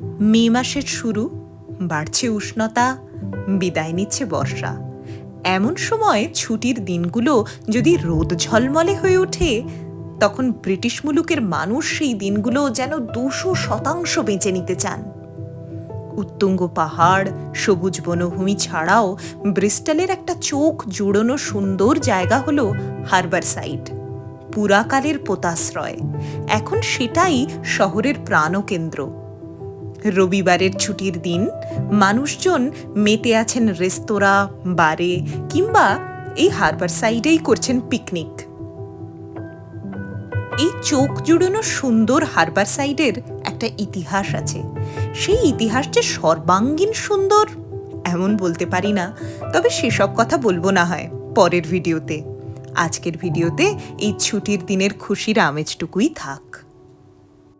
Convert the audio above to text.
মে মাসের শুরু, বাড়ছে উষ্ণতা, বিদায় নিচ্ছে বর্ষা। এমন সময় ছুটির দিনগুলো যদি রোদ ঝলমলে হয়ে ওঠে, তখন ব্রিটিশ মুলুকের মানুষ সেই দিনগুলো যেন 200% বেঁচে নিতে চান। উত্তুঙ্গ পাহাড়, সবুজ বনভূমি ছাড়াও ব্রিস্টলের একটা চোখ জুড়োনো সুন্দর জায়গা হলো হারবার সাইড, পুরাকালের পোতাশ্রয়। এখন সেটাই শহরের প্রাণকেন্দ্র। রবিবারের ছুটির দিন মানুষজন মেতে আছেন রেস্তোরাঁ, বারে কিংবা এই হারবার সাইডেই করছেন পিকনিক। এই চোখ জুড়োনো সুন্দর হারবার সাইডের একটা ইতিহাস আছে। সেই ইতিহাস যে সর্বাঙ্গীন সুন্দর এমন বলতে পারি না, তবে সেসব কথা বলবো না হয় পরের ভিডিওতে। আজকের ভিডিওতে এই ছুটির দিনের খুশির আমেজটুকুই থাক।